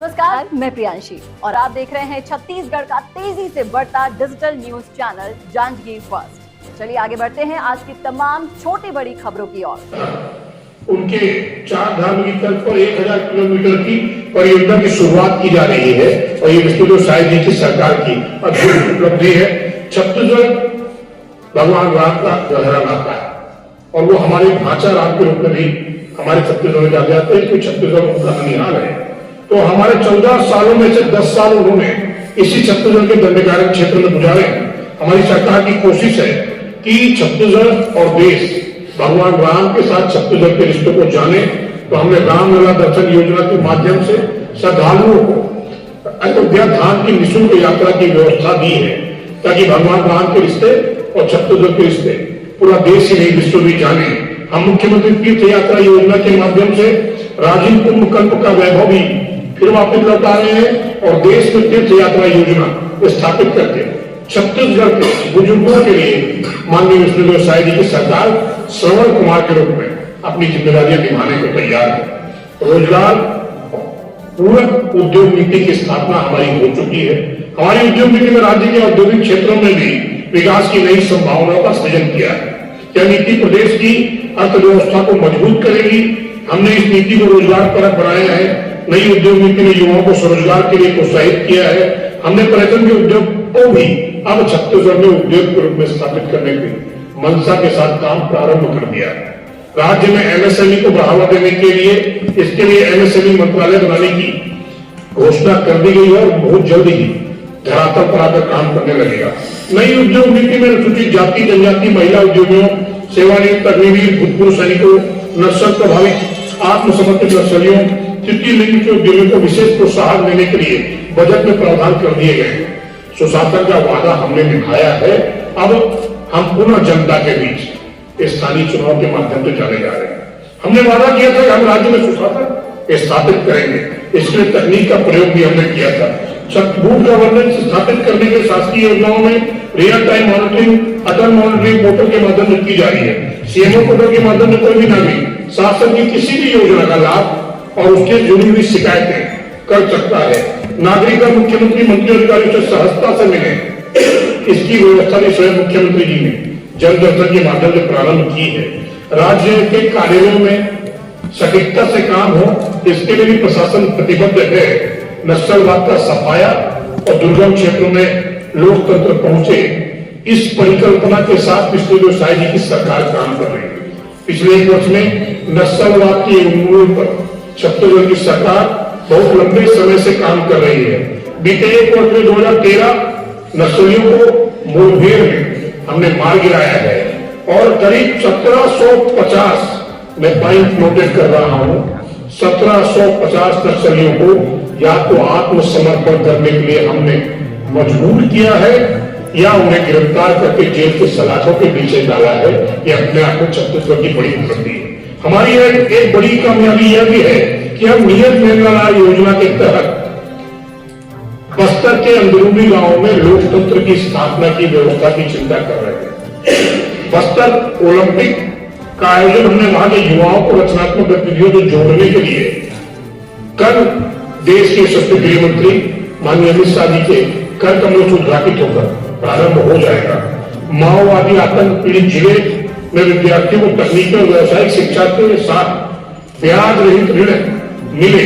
नमस्कार, मैं प्रियांशी और आप देख रहे हैं छत्तीसगढ़ का तेजी से बढ़ता digital news channel Janjgir first. चलिए आगे बढ़ते हैं आज की तमाम छोटी बड़ी खबरों की ओर। उनके 4 धाम की तर्ज पर 1000 किलोमीटर की परियोजना की शुरुआत की जा रही है और ये विष्णुदेव साय जी की सरकार की अद्भुत उपलब्धि है। छत्तीसगढ़ भगवान राम का गहरा नाता है और वो हमारे भाषा राम के रूप में भी हमारे छत्तीसगढ़ में जाने जाते हैं कि छत्तीसगढ़ उनका ननिहाल है। तो हमारे 14 सालों में से 10 साल उन्होंने इसी छत्तीसगढ़ के दंडकारण्य क्षेत्र में गुजारे। हमारी सरकार की कोशिश है कि छत्तीसगढ़ और देश भगवान राम के साथ छत्तीसगढ़ के रिश्तों को जाने। तो हमने रामलला दर्शन योजना के माध्यम से श्रद्धालुओं को अयोध्या धाम की निःशुल्क यात्रा की व्यवस्था दी है ताकि भगवान राम के रिश्ते और छत्तीसगढ़ के रिश्ते पूरा देश ही नहीं विश्व भी जाने। हम मुख्यमंत्री तीर्थ यात्रा योजना के माध्यम से राजीव कुंभ कल्प का वैभव भी फिर वापस लौटा रहे हैं और देश में तीर्थ यात्रा योजना स्थापित करके छत्तीसगढ़ के बुजुर्गों के लिए माननीय विष्णुदेव साय जी की सरकार श्रवण कुमार के रूप में अपनी जिम्मेदारियां निभाने को तैयार है। रोजगार पूरक उद्योग नीति की स्थापना हमारी हो चुकी है। हमारी उद्योग नीति में राज्य के औद्योगिक क्षेत्रों में भी विकास की नई संभावनाओं का सृजन किया है। यह नीति प्रदेश की अर्थव्यवस्था को मजबूत करेगी। हमने इस नीति को रोजगार परक बनाया है। नई उद्योग नीति ने युवाओं को स्वरोजगार के लिए प्रोत्साहित किया है। हमने पर्यटन के उद्योग को भी अब छत्तीसगढ़ में उद्योग के रूप में स्थापित करने की मंशा के साथ काम प्रारंभ कर दिया है। राज्य में एमएसएमई को बढ़ावा देने के लिए इसके लिए एमएसएमई मंत्रालय बनाने की घोषणा कर दी गई है और बहुत जल्द ही धरातल पर आकर काम करने लगेगा। नई उद्योग नीति में अनुसूचित जाति जनजाति महिला उद्योगियों सेवानिवृत्त अग्निवीर भूतपूर्व सैनिकों नक्सल प्रभावित आत्मसमर्पित नक्सलियों तृतीय लिंग के उद्योगों को विशेष प्रोत्साहन देने के लिए बजट में प्रावधान कर दिए गए हैं। सुशासन का वादा हमने निभाया है। अब हम पुनः जनता के बीच स्थानीय चुनाव के माध्यम से जाने जा रहे हैं। हमने वादा किया था कि हम राज्य में सुशासन स्थापित करेंगे। इसके लिए तकनीक का प्रयोग भी हमने किया था। गुड गवर्नेंस स्थापित करने के शासकीय योजनाओं में रियल टाइम मॉनिटरिंग अटल मॉनिटरिंग पोर्टल के माध्यम से की जा रही है। सीएमओ पोर्टल के माध्यम से कोई भी नागरिक शासन की किसी भी योजना का लाभ और उसके जुड़ी हुई शिकायतें कर सकता है। नागरिक का मुख्यमंत्री मंत्री अधिकारियों से सहजता से मिले, इसकी व्यवस्था भी स्वयं मुख्यमंत्री जी ने जन दर्शन के माध्यम से प्रारंभ की है। राज्य के कार्यालयों में सटीकता से काम हो, इसके लिए भी प्रशासन प्रतिबद्ध है। नक्सलवाद का सफाया और दुर्गम क्षेत्रों में लोकतंत्र पहुंचे, इस परिकल्पना के साथ विष्णुदेव साय जी की सरकार काम कर रही है। पिछले 1 वर्ष में नक्सलवाद के उन्मूलन पर छत्तीसगढ़ की सरकार बहुत लंबे समय से काम कर रही है। बीते 1 वर्ष में 2013 नक्सलियों को मुठभेड़ में हमने मार गिराया है और करीब 1750 मैं पॉइंट नोटेड कर रहा हूं 1750 नक्सलियों को या तो आत्मसमर्पण करने के लिए हमने मजबूर किया है या उन्हें गिरफ्तार करके जेल के सलाखों के पीछे डाला है। यह अपने आप में छत्तीसगढ़ की बड़ी उपलब्धि है। हमारी एक बड़ी कामयाबी यह भी है कि हम नियत निर्णय योजना के तहत बस्तर के अंदरूनी गांवों में लोकतंत्र की स्थापना की व्यवस्था की चिंता कर रहे हैं। बस्तर ओलंपिक का आयोजन हमने वहां के युवाओं को रचनात्मक गतिविधियों को जोड़ने के लिए कल देश के यशस्वी गृह मंत्री माननीय अमित शाह जी के कर कमलों से उद्घाटित होकर प्रारंभ हो जाएगा। माओवादी आतंक पीड़ित जिले में विद्यार्थियों को तकनीकी और व्यावसायिक शिक्षा के साथ ब्याज रहित ऋण मिले,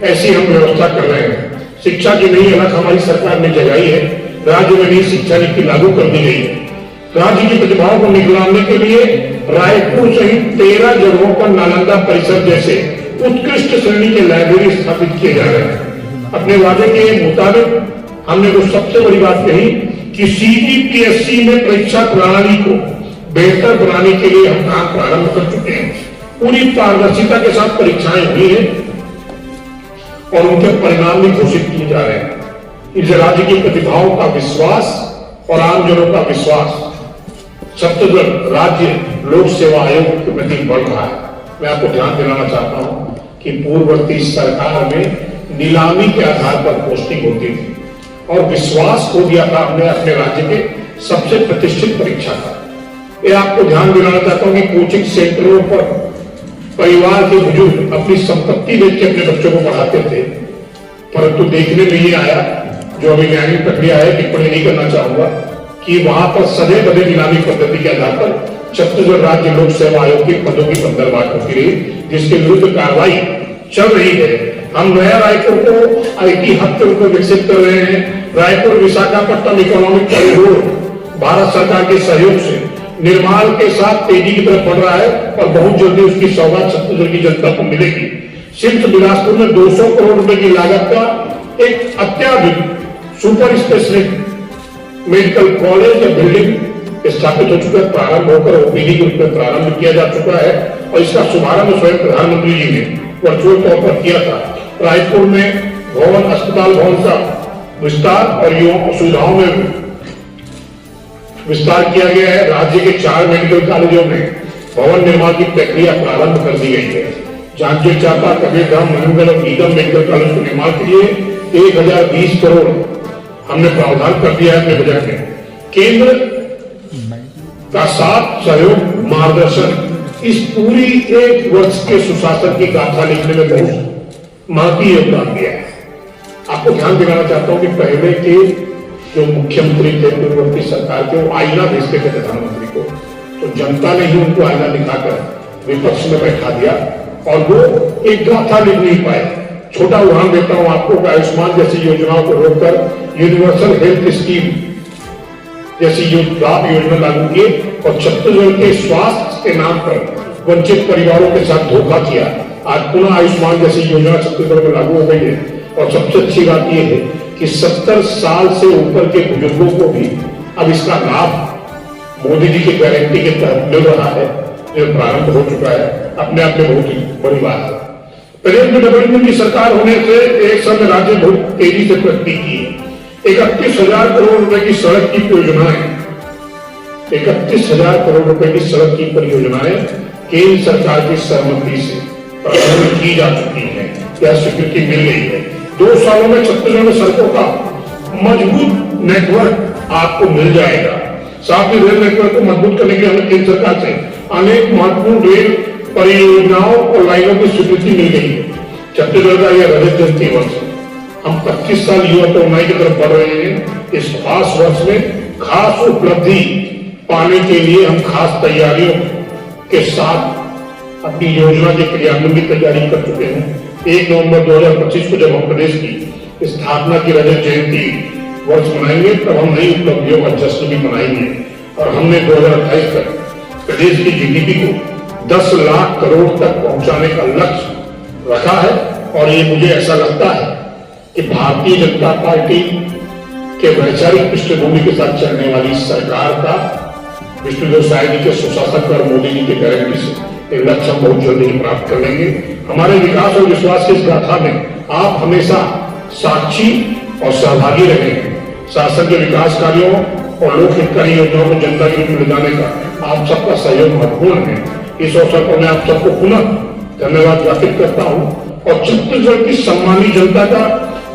ऐसी हम व्यवस्था कर रहे हैं। शिक्षा की नई अलख हमारी सरकार ने जगाई है। राज्य में नई शिक्षा नीति लागू कर दी गई है। राज्य की प्रतिभाओं को निगरानी के लिए रायपुर सहित 13 जगहों पर नालंदा परिसर जैसे उत्कृष्ट श्रेणी के लाइब्रेरी स्थापित किए जा रहे हैं। अपने वादे के मुताबिक हमने तो सबसे बड़ी बात कही कि सीजीपीएससी में परीक्षा प्रणाली को बेहतर बनाने के लिए हम काम प्रारंभ कर चुके हैं। पूरी पारदर्शिता के साथ परीक्षाएं हुई है और उनके परिणाम भी घोषित किए जा रहे हैं। इस राज्य की प्रतिभाओं का विश्वास और आमजनों का विश्वास छत्तीसगढ़ राज्य लोक सेवा आयोग के प्रति बढ़ रहा है। मैं आपको ध्यान दिलाना चाहता हूं कि पूर्ववर्ती सरकार में नीलामी के आधार पर पोस्टिंग होती थी और विश्वास खो दिया था हमने अपने राज्य के सबसे प्रतिष्ठित परीक्षा का। ये आपको ध्यान दिलाना चाहता हूं कि कोचिंग सेंटरों पर परिवार के बुजुर्ग अपनी संपत्ति बेच के अपने बच्चों को पढ़ाते थे परंतु देखने में ये आया, जो अभी न्यायिक प्रक्रिया है, टिप्पणी नहीं करना चाहूंगा, कि वहां पर सदे बदे नीलामी पद्धति के आधार पर छत्तीसगढ़ राज्य लोक सेवा आयोग के पदों की पंदरवाट होती रही, जिसके विरुद्ध कार्रवाई चल रही है। हम नया रायपुर को आईटी हब के रूप में विकसित कर रहे हैं। रायपुर विशाखापट्टनम इकोनॉमिक कॉरिडोर भारत सरकार के सहयोग से निर्माण के साथ तेजी की तरफ बढ़ रहा है और बहुत जल्दी उसकी सौगात छत्तीसगढ़ की जनता को मिलेगी। सिर्फ बिलासपुर में 200 करोड़ रुपए की लागत का एक अत्याधुनिक सुपर स्पेशलिस्ट मेडिकल कॉलेज या बिल्डिंग स्थापित हो चुका है, प्रारंभ होकर ओपीडी के रूप में प्रारंभ किया जा चुका है और इसका शुभारंभ स्वयं प्रधानमंत्री जी ने वर्चुअल तौर पर किया था। रायपुर में भवन अस्पताल भवन का विस्तार और सुविधाओं में विस्तार किया गया है। राज्य के 4 मेडिकल कॉलेजों में भवन निर्माण की प्रक्रिया प्रारंभ कर दी गई है। जांजगीर चांपा, कबीरधाम, महेंद्रगढ़ और नीलम मेडिकल कॉलेज के निर्माण के लिए 1020 करोड़ हमने प्रावधान कर दिया है अपने बजट में। केंद्र का साथ सहयोग, मार्गदर्शन इस पूरी 1 वर्ष के सुशासन की गाथा लिखने में बहुत महती योगदान दिया है। आपको ध्यान दिलाना चाहता हूं कि पहले के जो मुख्यमंत्री थे पूर्ववर्ती सरकार के, वो आईना भेजते थे प्रधानमंत्री को, तो जनता ने ही उनको आईना दिखाकर विपक्ष में बैठा दिया और वो एक गाथा लिख नहीं पाए। छोटा उदाहरण देता हूं आपको, आयुष्मान जैसी योजनाओं को रोककर यूनिवर्सल हेल्थ स्कीम जैसी लाभ योजना लागू किए और छत्तीसगढ़ के स्वास्थ्य के नाम पर वंचित परिवारों के साथ धोखा किया। आज पुनः आयुष्मान जैसी योजना छत्तीसगढ़ में लागू हो गई है और सबसे अच्छी बात यह है कि 70 साल से ऊपर के बुजुर्गों को भी अब इसका लाभ मोदी जी की गारंटी के तहत मिल रहा है, जो प्रारंभ हो चुका है। अपने आप में बहुत ही बड़ी बात है। प्रदेश में डबल इंजन की सरकार होने से एक समय राज्य बहुत तेजी से प्रगति की है। 31,000 करोड़ रुपए की सड़क की परियोजनाएं, 31,000 करोड़ रुपए की सड़क की परियोजनाएं केंद्र सरकार की सहमति से प्रारंभ की जा चुकी है, यह स्वीकृति मिल गई है। 2 सालों में छत्तीसगढ़ में सड़कों का मजबूत नेटवर्क आपको मिल जाएगा। साथ ही रेल नेटवर्क को मजबूत करने के लिए हमें केंद्र सरकार से अनेक महत्वपूर्ण रेल परियोजनाओं और लाइनों की स्वीकृति मिल गई है। छत्तीसगढ़ का यह रजत जयंती वर्ष है। हम 25 साल युवा तरुणाई की तरफ बढ़ रहे हैं। इस खास वर्ष में खास उपलब्धि पाने के लिए हम खास तैयारियों के साथ अपनी योजना के क्रियान्वयन की तैयारी कर चुके हैं। 1 नवंबर 2025 को जब हम प्रदेश की स्थापना की रजत जयंती वर्ष मनाएंगे, तब हम नई उपलब्धियों का जश्न भी मनाएंगे और हमने 2028 तक प्रदेश की जीडीपी को 10 लाख करोड़ तक पहुंचाने का लक्ष्य रखा है। और ये मुझे ऐसा लगता है कि भारतीय जनता पार्टी के वैचारिक पृष्ठभूमि के साथ चलने वाली सरकार का, विष्णुदेव साय जी के सुशासन पर मोदी जी की गारंटी से एक लक्ष्य हम बहुत जल्दी प्राप्त कर लेंगे। हमारे विकास और विश्वास की इस गाथा में आप हमेशा साक्षी और सहभागी रहेंगे। शासन के विकास कार्यों और लोक हितकारी योजनाओं को जनता के बीच ले जाने का आप सबका सहयोग महत्वपूर्ण है। इस अवसर पर मैं आप सबको पुनः धन्यवाद ज्ञापित करता हूँ और छत्तीसगढ़ की सम्मानित जनता का,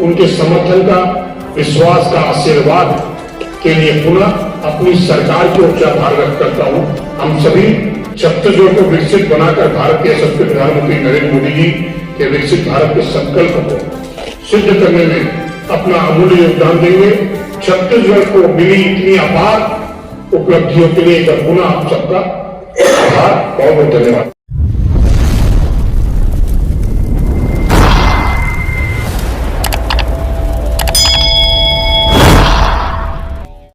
उनके समर्थन का, विश्वास का, आशीर्वाद के लिए पुनः अपनी सरकार की ओर से आभार व्यक्त करता हूं। हम सभी छत्तीसगढ़ को विकसित बनाकर भारत के यशस्वी प्रधानमंत्री नरेंद्र मोदी जी के विकसित भारत के संकल्प को सिद्ध करने में अपना अमूल्य योगदान देंगे। छत्तीसगढ़ को मिली इतनी अपार उपलब्धियों के लिए पुनः आप सबका आभार, बहुत बहुत धन्यवाद।